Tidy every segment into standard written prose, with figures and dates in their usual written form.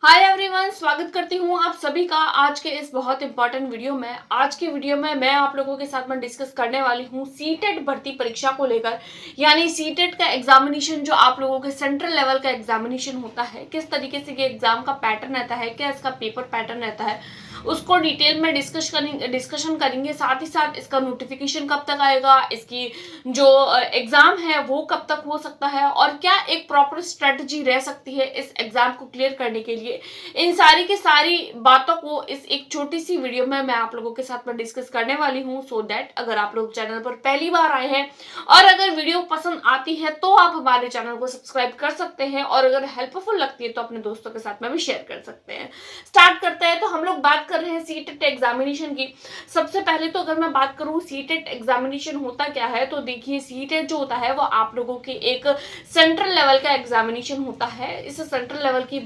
Hi everyone, स्वागत करती हूँ आप सभी का आज के इस बहुत इंपॉर्टेंट वीडियो में। आज के वीडियो में मैं आप लोगों के साथ में डिस्कस करने वाली हूँ सीटेट भर्ती परीक्षा को लेकर। यानी सीटेट का एग्जामिनेशन जो आप लोगों के सेंट्रल लेवल का एग्जामिनेशन होता है, किस तरीके से ये एग्जाम का पैटर्न रहता है, क्या इसका पेपर पैटर्न रहता है, उसको डिटेल में डिस्कशन करेंगे। साथ ही साथ इसका नोटिफिकेशन कब तक आएगा, इसकी जो एग्जाम है वो कब तक हो सकता है, और क्या एक प्रॉपर स्ट्रेटजी रह सकती है इस एग्जाम को क्लियर करने के लिए। इन सारी की सारी बातों को इस एक छोटी सी वीडियो में मैं आप लोगों के साथ में डिस्कस करने वाली हूँ। सो दैट अगर आप लोग चैनल पर पहली बार आए हैं और अगर वीडियो पसंद आती है तो आप हमारे चैनल को सब्सक्राइब कर सकते हैं, और अगर हेल्पफुल लगती है तो अपने दोस्तों के साथ में भी शेयर कर सकते हैं। स्टार्ट करते हैं। तो हम लोग बात कर रहे हैं सीटेट एग्जामिनेशन की। सबसे पहले तो अगर मैं बात करूं सीटेट एग्जामिनेशन होता क्या है, तो देखिए सीटेट जो होता है वो आप लोगों के एक सेंट्रल लेवल का एग्जामिनेशन होता है। इस सेंट्रल लेवल की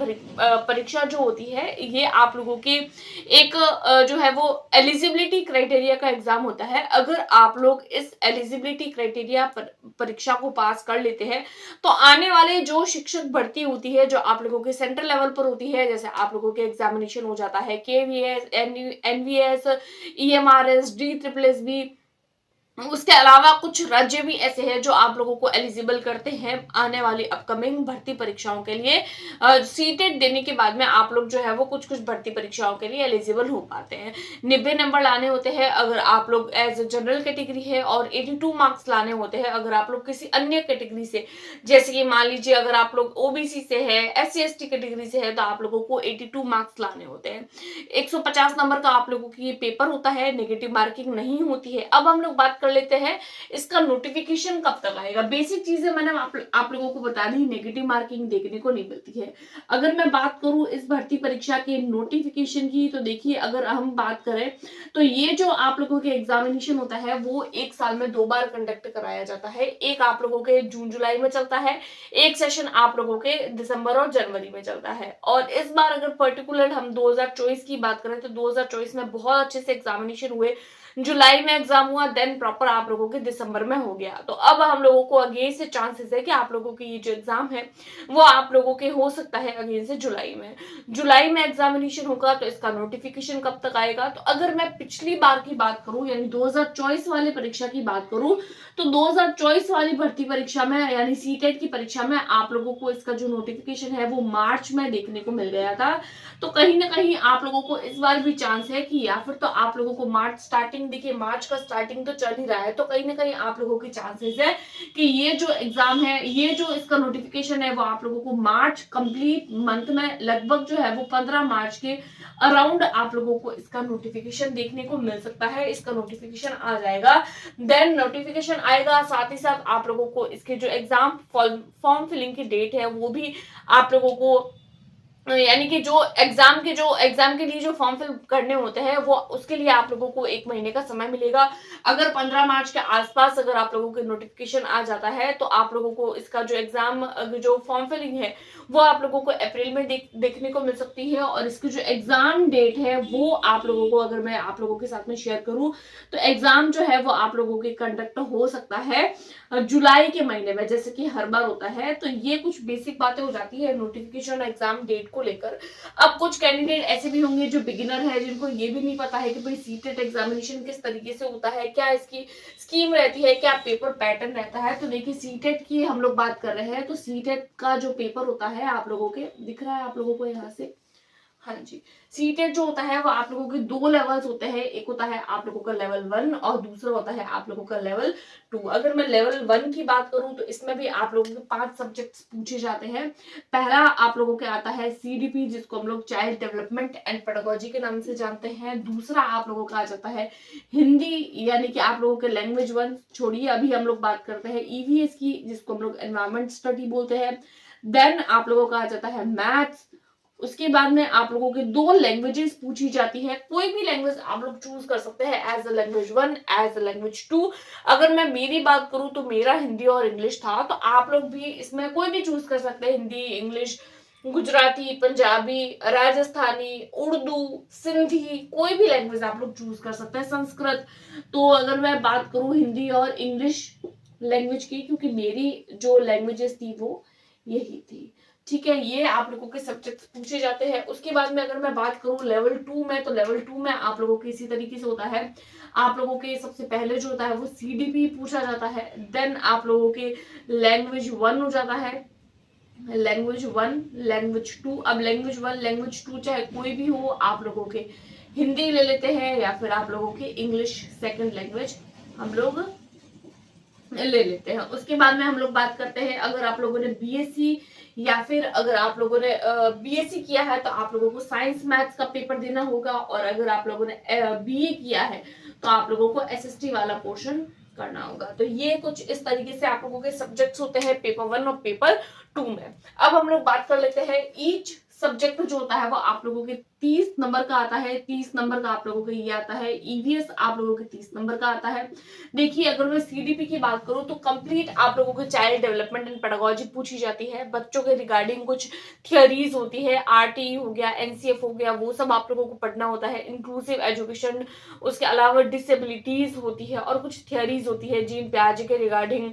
परीक्षा जो होती है ये आप लोगों की एक जो है वो एलिजिबिलिटी क्राइटेरिया का एग्जाम होता है। अगर आप लोग इस एलिजिबिलिटी क्राइटेरिया परीक्षा को पास कर लेते हैं तो आने वाले जो शिक्षक भर्ती होती है जो आप लोगों के सेंट्रल लेवल पर होती है, जैसे आप लोगों के एग्जामिनेशन हो जाता है केवीएस, एनवीएस, ईएमआरएस, डी उसके अलावा कुछ राज्य भी ऐसे हैं जो आप लोगों को एलिजिबल करते हैं आने वाली अपकमिंग भर्ती परीक्षाओं के लिए। सीटेट देने के बाद में आप लोग जो है वो कुछ कुछ भर्ती परीक्षाओं के लिए एलिजिबल हो पाते हैं। 90 नंबर लाने होते हैं अगर आप लोग एज जनरल कैटेगरी है, और 82 मार्क्स लाने होते हैं अगर आप लोग किसी अन्य कैटेगरी से, जैसे कि मान लीजिए अगर आप लोग ओबीसी से है, SC ST कैटेगरी से है, तो आप लोगों को 82 मार्क्स लाने होते हैं। 150 नंबर का आप लोगों की पेपर होता है, नेगेटिव मार्किंग नहीं होती है। अब हम लोग बात कर लेते हैं इसका नोटिफिकेशन कब तक आएगा। बेसिक चीजें मैंने आप लोगों को बता दी, नेगेटिव मार्किंग देखने को नहीं मिलती है। अगर मैं बात करूं इस भर्ती परीक्षा के नोटिफिकेशन की, तो देखिए अगर हम बात करें तो ये जो आप लोगों के एग्जामिनेशन होता है वो एक साल में 2 बार कंडक्ट कराया जाता है। एक आप लोगों के जून जुलाई में चलता है, एक सेशन आप लोगों के दिसंबर और जनवरी में चलता है। और इस बार अगर पर्टिकुलर हम 2024 की बात करें तो 2024 में बहुत अच्छे से एग्जामिनेशन हुए। जुलाई में एग्जाम हुआ, देन प्रॉपर आप लोगों के दिसंबर में हो गया। तो अब हम लोगों को अगेन से चांसेस है कि आप लोगों की ये जो एग्जाम है वो आप लोगों के हो सकता है अगेन से जुलाई में एग्जामिनेशन होगा। तो इसका नोटिफिकेशन कब तक आएगा, तो अगर मैं पिछली बार की बात करूं यानी 2024 वाले परीक्षा की बात करूं, तो 2024 वाली भर्ती परीक्षा में यानी सीटेट की परीक्षा में आप लोगों को इसका जो नोटिफिकेशन है वो मार्च में देखने को मिल गया था। तो कहीं ना कहीं आप लोगों को इस बार भी चांस है कि या फिर तो आप लोगों को मार्च स्टार्टिंग, देखिए मार्च का स्टार्टिंग तो चल ही रहा है, तो कहीं ना कहीं आप लोगों की चांसेस है कि ये जो एग्जाम है, ये जो इसका नोटिफिकेशन है वो आप लोगों को मार्च कंप्लीट मंथ में लगभग जो है वो 15 मार्च के अराउंड आप लोगों को इसका नोटिफिकेशन देखने को मिल सकता है। इसका नोटिफिकेशन आ जाएगा, देन नोटिफिकेशन आएगा, साथ ही साथ आप लोगों को इसके जो एग्जाम फॉर्म फिलिंग की डेट है वो भी आप लोगों को, यानी कि जो एग्जाम के लिए जो फॉर्म फिल करने होते हैं वो उसके लिए आप लोगों को 1 महीने का समय मिलेगा। अगर 15 मार्च के आसपास अगर आप लोगों के नोटिफिकेशन आ जाता है तो आप लोगों को इसका जो एग्जाम जो फॉर्म फिलिंग है वो आप लोगों को अप्रैल में देखने को मिल सकती है। और इसकी जो एग्जाम डेट है वो आप लोगों को, अगर मैं आप लोगों के साथ में शेयर करूं, तो एग्जाम जो है वो आप लोगों के कंडक्ट हो सकता है जुलाई के महीने में, जैसे कि हर बार होता है। तो ये कुछ बेसिक बातें हो जाती है नोटिफिकेशन एग्जाम डेट को लेकर। अब कुछ कैंडिडेट ऐसे भी होंगे जो बिगिनर है, जिनको ये भी नहीं पता है कि भाई सीटेट एग्जामिनेशन किस तरीके से होता है, क्या इसकी स्कीम रहती है, क्या पेपर पैटर्न रहता है। तो देखिए सीटेट की हम लोग बात कर रहे हैं, तो सीटेट का जो पेपर होता है आप लोगों के दिख रहा है आप लोगों को यहाँ से, हाँ जी। सीटेट जो होता है वो आप लोगों के 2 लेवल्स होते हैं, एक होता है आप लोगों का लेवल 1 और दूसरा होता है आप लोगों का लेवल 2। अगर मैं लेवल 1 की बात करूं तो इसमें भी आप लोगों के 5 सब्जेक्ट्स पूछे जाते हैं। पहला आप लोगों के आता है CDP, जिसको हम लोग चाइल्ड डेवलपमेंट एंड पेडागोजी के नाम से जानते हैं। दूसरा आप लोगों का आ जाता है हिंदी, यानी कि आप लोगों के लैंग्वेज 1 छोड़िए, अभी हम लोग बात करते हैं EVS की, जिसको हम लोग एनवायरमेंट स्टडी बोलते हैं। देन आप लोगों का आ जाता है मैथ्स। उसके बाद में आप लोगों के 2 लैंग्वेजेस पूछी जाती है, कोई भी लैंग्वेज आप लोग चूज कर सकते हैं as a language 1, as a language 2। अगर मैं मेरी बात करूं तो मेरा हिंदी और इंग्लिश था, तो आप लोग भी इसमें कोई भी चूज कर सकते हैं, हिंदी, इंग्लिश, गुजराती, पंजाबी, राजस्थानी, उर्दू, सिंधी, कोई भी लैंग्वेज आप लोग चूज कर सकते हैं, संस्कृत। तो अगर मैं बात करूं हिंदी और इंग्लिश लैंग्वेज की, क्योंकि मेरी जो लैंग्वेजेस थी वो यही थी। ठीक है, ये आप लोगों के सब्जेक्ट्स पूछे जाते हैं। उसके बाद में अगर मैं बात करूं लेवल 2 में, तो लेवल 2 में आप लोगों के इसी तरीके से होता है। आप लोगों के सबसे पहले जो होता है वो सीडीपी पूछा जाता है, देन आप लोगों के लैंग्वेज 1 हो जाता है, लैंग्वेज 1, लैंग्वेज 2। अब लैंग्वेज 1, लैंग्वेज 2 चाहे कोई भी हो, आप लोगों के हिंदी ले लेते हैं या फिर आप लोगों के इंग्लिश सेकंड लैंग्वेज हम लोग ले लेते हैं। उसके बाद में हम लोग बात करते हैं, अगर आप लोगों ने बीएससी या फिर अगर आप लोगों ने बीएससी किया है तो आप लोगों को साइंस मैथ्स का पेपर देना होगा, और अगर आप लोगों ने बीए किया है तो आप लोगों को एसएसटी वाला पोर्शन करना होगा। तो ये कुछ इस तरीके से आप लोगों के सब्जेक्ट्स होते हैं पेपर 1 और पेपर 2 में। अब हम लोग बात कर लेते हैं ईच सब्जेक्ट जो होता है वो आप लोगों के 30 नंबर का आता है। 30 नंबर का आप लोगों को ये आता है। ईवीएस आप लोगों के 30 नंबर का आता है। देखिए, अगर मैं सीडीपी की बात करूं तो कंप्लीट आप लोगों के चाइल्ड डेवलपमेंट एंड पेडागोजी पूछी जाती है। बच्चों के रिगार्डिंग कुछ थियरीज होती है, आरटीई हो गया, एनसीएफ हो गया, वो सब आप लोगों को पढ़ना होता है। इंक्लूसिव एजुकेशन, उसके अलावा डिसेबिलिटीज होती है और कुछ थियरीज होती है जीन प्याजे के रिगार्डिंग,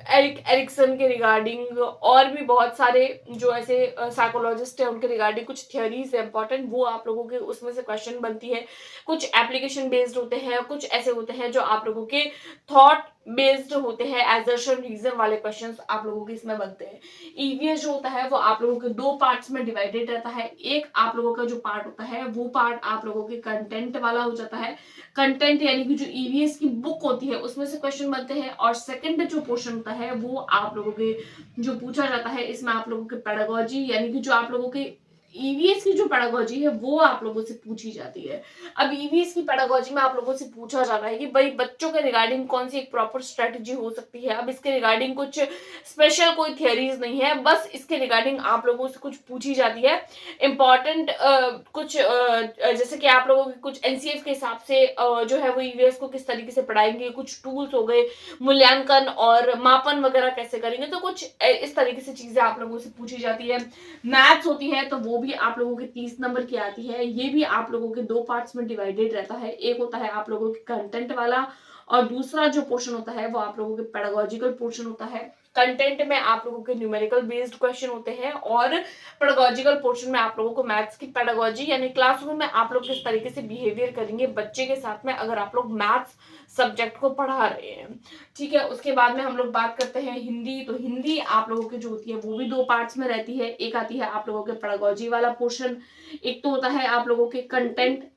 एरिक्सन के रिगार्डिंग, और भी बहुत सारे जो ऐसे साइकोलॉजिस्ट है उनके रिगार्डिंग कुछ थियरीज है इंपॉर्टेंट, वो आप लोगों के उसमें से क्वेश्चन बनती है। कुछ एप्लीकेशन बेस्ड होते हैं, कुछ ऐसे होते हैं जो आप लोगों के थॉट बेस्ड होते हैं, एजर्शन रीजन वाले क्वेश्चंस आप लोगों के इसमें बनते हैं। ईवीएस जो होता है वो आप लोगों के 2 पार्ट्स में डिवाइडेड रहता है। एक आप लोगों का जो पार्ट होता है वो पार्ट आप लोगों के कंटेंट वाला हो जाता है। कंटेंट यानी कि जो ईवीएस की बुक होती है उसमें से क्वेश्चन बनते हैं। और सेकंड जो पोर्शन होता है वो आप लोगों के जो पूछा जाता है, इसमें आप लोगों के पेडागोजी यानी कि जो आप लोगों के ईवीएस की जो पेडागोजी है वो आप लोगों से पूछी जाती है। अब ईवीएस की पेडागोजी में आप लोगों से पूछा जा रहा है कि भाई बच्चों के रिगार्डिंग कौन सी एक प्रॉपर स्ट्रेटेजी हो सकती है। अब इसके रिगार्डिंग कुछ स्पेशल कोई थियरीज नहीं है, बस इसके रिगार्डिंग आप लोगों से कुछ पूछी जाती है इंपॉर्टेंट कुछ जैसे कि आप लोगों के कुछ एनसीएफ के हिसाब से जो है वो ईवीएस को किस तरीके से पढ़ाएंगे, कुछ टूल्स हो गए, मूल्यांकन और मापन वगैरह कैसे करेंगे, तो कुछ इस तरीके से चीजें आप लोगों से पूछी जाती है। मैथ्स होती है तो वो भी आप लोगों के 30 नंबर की आती है। ये भी आप लोगों के 2 पार्ट्स में डिवाइडेड रहता है। एक होता है आप लोगों के कंटेंट वाला और दूसरा जो पोर्शन होता है वो आप लोगों के पेडागोजिकल पोर्शन होता है। कंटेंट में आप लोगों के न्यूमेरिकल बेस्ड क्वेश्चन होते हैं और पेडागोजिकल पोर्शन में आप लोगों को मैथ्स की पेडागोजी यानी क्लासरूम में आप लोग किस तरीके से बिहेवियर करेंगे बच्चे के साथ में अगर आप लोग मैथ्स सब्जेक्ट को पढ़ा रहे हैं। ठीक है, उसके बाद में हम लोग बात करते हैं हिंदी। तो हिंदी आप लोगों की जो होती है वो भी 2 पार्ट्स में रहती है। एक आती है आप लोगों के पेडागोजी वाला पोर्शन, एक तो होता है आप लोगों के कंटेंट।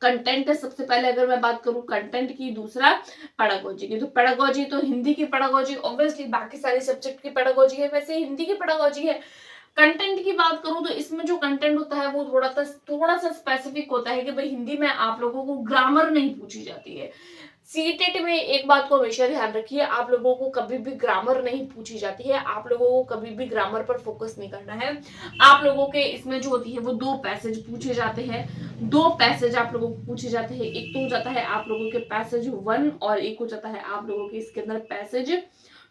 कंटेंट है सबसे पहले अगर मैं बात करूं कंटेंट की, दूसरा पेडागोजी की। तो पेडागोजी तो हिंदी की पेडागोजी ऑब्वियसली बाकी सारे सब्जेक्ट की पेडागोजी है, वैसे हिंदी की पेडागोजी है। कंटेंट की बात करूं तो इसमें जो कंटेंट होता है वो थोड़ा सा स्पेसिफिक होता है कि भाई हिंदी में आप लोगों को ग्रामर नहीं पूछी जाती है। सीटेट में एक बात को हमेशा ध्यान रखिए, आप लोगों को कभी भी ग्रामर नहीं पूछी जाती है। आप लोगों को कभी भी ग्रामर पर फोकस नहीं करना है। आप लोगों के इसमें जो होती है वो 2 पैसेज पूछे जाते हैं। 2 पैसेज आप लोगों को पूछे जाते हैं। एक तो हो जाता है आप लोगों के पैसेज 1 और एक हो जाता है आप लोगों के इसके अंदर पैसेज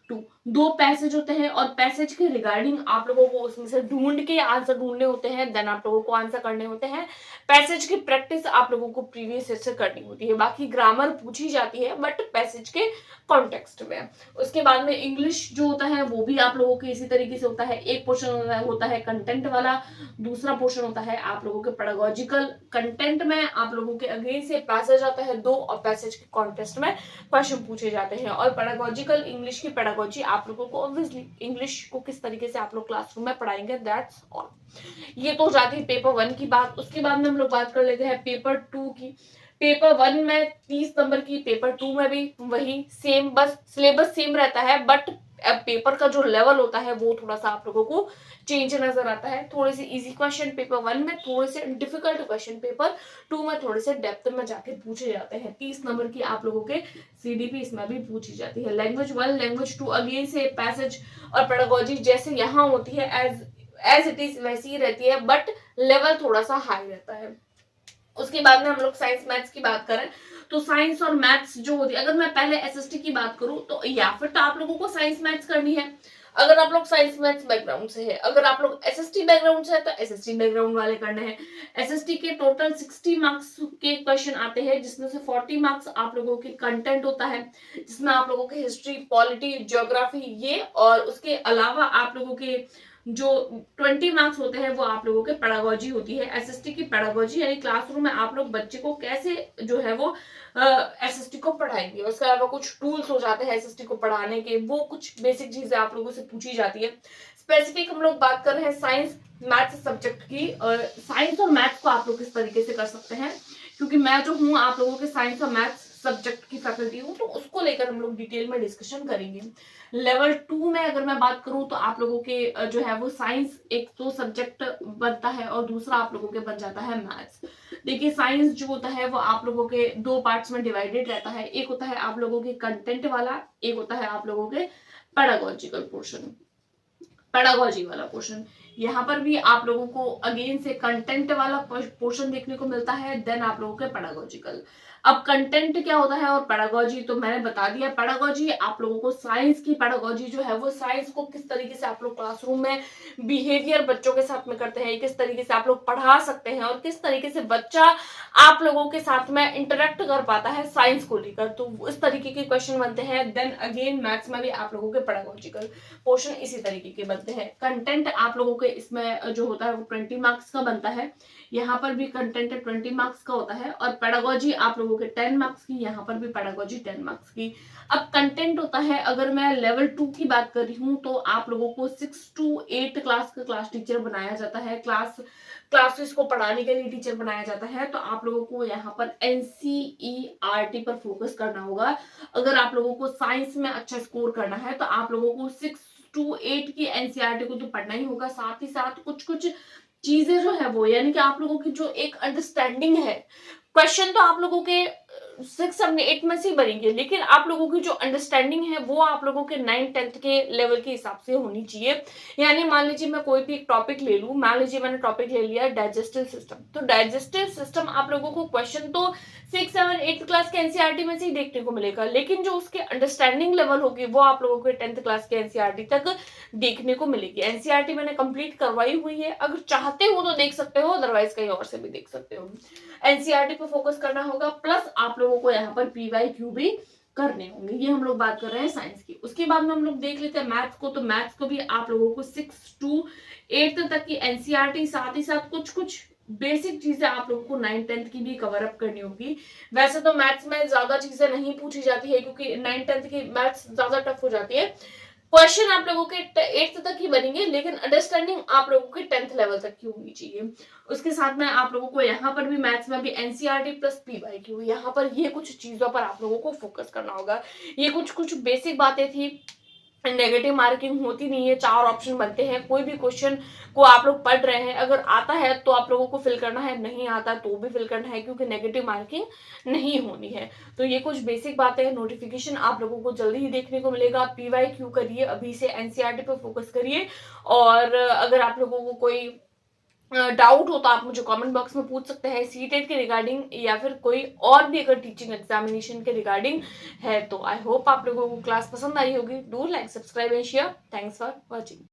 2। 2 पैसेज होते हैं और पैसेज के रिगार्डिंग आप लोगों को उसमें से ढूंढ के आंसर ढूंढने होते हैं, देन आप लोगों को आंसर करने होते हैं। पैसेज की प्रैक्टिस आप लोगों को प्रीवियस ईयर से करनी होती है। बाकी ग्रामर पूछी जाती है बट पैसेज के कॉन्टेक्स्ट में। उसके बाद में इंग्लिश जो होता है वो भी आप लोगों के इसी तरीके से होता है। एक पोर्शन होता है कंटेंट वाला, दूसरा पोर्शन होता है आप लोगों के पेडागोजिकल। कंटेंट में आप लोगों के अगेन से पैसेज आता है 2 और पैसेज के कॉन्टेक्स्ट में क्वेश्चन पूछे जाते हैं। और पेडागोजिकल इंग्लिश की पेडागोजी आप लोगों को ऑब्वियसली इंग्लिश को किस तरीके से आप लोग क्लासरूम में पढ़ाएंगे, दैट्स ऑल। ये तो जाती है पेपर 1 की बात। उसके बाद में हम लोग बात कर लेते हैं पेपर 2 की। पेपर 1 में 30 नंबर की, पेपर 2 में भी वही सेम, बस सिलेबस सेम रहता है बट अब पेपर का जो लेवल होता है वो थोड़ा सा आप लोगों को चेंज नजर आता है। थोड़े से इजी क्वेश्चन पेपर 1 में, थोड़े से डिफिकल्ट क्वेश्चन पेपर 2 में थोड़े से डेप्थ में जाके पूछे जाते हैं। 30 नंबर की आप लोगों के सीडीपी इसमें भी पूछी जाती है। लैंग्वेज 1, लैंग्वेज 2 अगेन से पैसेज और पेडागोजी जैसे यहाँ होती है एज इट इज वैसी ही रहती है बट लेवल थोड़ा सा हाई रहता है। उसके बाद में हम लोग साइंस मैथ्स की बात करें तो साइंस और मैथ्स जो होती है, अगर मैं पहले एसएसटी की बात करूं तो या फिर तो आप लोगों को साइंस मैथ्स करनी है अगर आप लोग साइंस मैथ्स बैकग्राउंड से है। अगर आप लोग एसएसटी बैकग्राउंड से है तो एसएसटी बैकग्राउंड वाले करने हैं। एसएसटी के टोटल 60 मार्क्स के क्वेश्चन आते हैं जिसमें से 40 मार्क्स आप लोगों के कंटेंट होता है, जिसमें आप लोगों के हिस्ट्री, पॉलिटी, ज्योग्राफी ये और उसके अलावा आप लोगों के जो 20 मार्क्स होते हैं वो आप लोगों के पेडागोजी होती है। एसएसटी की पेडागोजी यानी क्लासरूम में आप लोग बच्चे को कैसे जो है वो एसएसटी को पढ़ाएंगे। उसके अलावा कुछ टूल्स हो जाते हैं एसएसटी को पढ़ाने के, वो कुछ बेसिक चीजें आप लोगों से पूछी जाती है। स्पेसिफिक हम लोग बात कर रहे हैं साइंस मैथ्स सब्जेक्ट की। साइंस और मैथ्स को आप लोग किस तरीके से कर सकते हैं, क्योंकि मैं जो हूँ आप लोगों के साइंस और मैथ्स सब्जेक्ट की फैकल्टी हूँ, तो उसको लेकर हम लोग डिटेल में डिस्कशन करेंगे। लेवल 2 में अगर मैं बात करूं तो आप लोगों के जो है वो साइंस एक तो सब्जेक्ट बनता है और दूसरा आप लोगों के बन जाता है मैथ्स। देखिए साइंस जो होता है वो आप लोगों के दो पार्ट्स में डिवाइडेड रहता है। एक होता है आप लोगों के कंटेंट वाला, एक होता है आप लोगों के पेडागोजिकल पोर्शन, पेडागोजी वाला पोर्शन। यहाँ पर भी आप लोगों को अगेन से कंटेंट वाला पोर्शन देखने को मिलता है, देन आप लोगों के पेडागोजिकल। अब कंटेंट क्या होता है और पेडागोजी तो मैंने बता दिया। पेडागोजी आप लोगों को साइंस की पेडागोजी जो है वो साइंस को किस तरीके से आप लोग क्लासरूम में बिहेवियर बच्चों के साथ में करते हैं, किस तरीके से आप लोग पढ़ा सकते हैं और किस तरीके से बच्चा आप लोगों के साथ में इंटरेक्ट कर पाता है साइंस को लेकर, तो इस तरीके के क्वेश्चन बनते हैं। देन अगेन मैथ्स में भी आप लोगों के पेडागोजिकल पोर्शन इसी तरीके के बनते हैं। कंटेंट आप लोगों के इसमें जो होता है वो 20 मार्क्स का बनता है। यहाँ पर भी कंटेंट 20 मार्क्स का होता है और पेडागोजी आप लोगों के 10 मार्क्स की, यहाँ पर भी पेडागोजी 10 मार्क्स की। अब कंटेंट होता है, अगर मैं लेवल 2 की बात कर रही हूँ तो आप लोगों को 6 to 8 क्लास का क्लास टीचर बनाया जाता है। क्लासेस को पढ़ाने के लिए टीचर बनाया जाता है। तो आप लोगों को यहाँ पर एनसीईआरटी पर फोकस करना होगा। अगर आप लोगों को साइंस में अच्छा स्कोर करना है तो आप लोगों को 6 to 8 की एनसीईआरटी को तो पढ़ना ही होगा, साथ ही साथ कुछ कुछ चीजें जो है वो, यानी कि आप लोगों की जो एक अंडरस्टैंडिंग है, क्वेश्चन तो आप लोगों के 6, 7, 8 में से ही बनेंगे, लेकिन आप लोगों की जो अंडरस्टैंडिंग है वो आप लोगों के 9, 10 के लेवल के हिसाब से होनी चाहिए। यानी मान लीजिए मैं कोई भी एक टॉपिक ले लूं, मान लीजिए मैंने टॉपिक ले लिया डाइजेस्टिव सिस्टम, तो डाइजेस्टिव सिस्टम आप लोगों को क्वेश्चन तो 6, 7, 8 क्लास के एनसीईआरटी में से ही देखने को मिलेगा, लेकिन जो उसके अंडरस्टैंडिंग लेवल होगी वो आप लोगों के 10th क्लास के एनसीईआरटी तक देखने को मिलेगी। एनसीईआरटी मैंने कंप्लीट करवाई हुई है, अगर चाहते हो तो देख सकते हो, अदरवाइज कहीं और से भी देख सकते हो। एनसीईआरटी पर फोकस करना होगा, प्लस आप लोगों को यहाँ पर पीवाईक्यू भी करने होंगे। ये हम लोग बात कर रहे हैं साइंस की। उसके बाद में हम लोग देख लेते हैं मैथ्स को, तो मैथ्स को भी आप लोगों को 6 to 8 तक की एनसीईआरटी, साथ ही साथ कुछ कुछ बेसिक चीजें आप लोगों को 9, 10 की भी कवर अप करनी होगी। वैसे तो मैथ्स में ज्यादा चीजें नहीं पूछी जाती है क्योंकि 9, 10 की मैथ्स ज्यादा टफ हो जाती है। क्वेश्चन आप लोगों के 8th तक ही बनेंगे, लेकिन अंडरस्टैंडिंग आप लोगों के 10th लेवल तक की होनी चाहिए। उसके साथ में आप लोगों को यहाँ पर भी मैथ्स में भी एनसीईआरटी प्लस पीवाईक्यू, यहाँ पर ये कुछ चीजों पर आप लोगों को फोकस करना होगा। ये कुछ कुछ बेसिक बातें थी। नेगेटिव मार्किंग होती नहीं है, 4 ऑप्शन बनते हैं। कोई भी क्वेश्चन को आप लोग पढ़ रहे हैं, अगर आता है तो आप लोगों को फिल करना है, नहीं आता तो भी फिल करना है, क्योंकि नेगेटिव मार्किंग नहीं होनी है। तो ये कुछ बेसिक बातें हैं। नोटिफिकेशन आप लोगों को जल्दी ही देखने को मिलेगा। पीवाईक्यू करिए, अभी से एनसीईआरटी पर फोकस करिए। और अगर आप लोगों को कोई डाउट हो तो आप मुझे कमेंट बॉक्स में पूछ सकते हैं सीटेट के रिगार्डिंग, या फिर कोई और भी अगर टीचिंग एग्जामिनेशन के रिगार्डिंग है तो। आई होप आप लोगों को क्लास पसंद आई होगी। Do like, subscribe and share. Thanks for watching.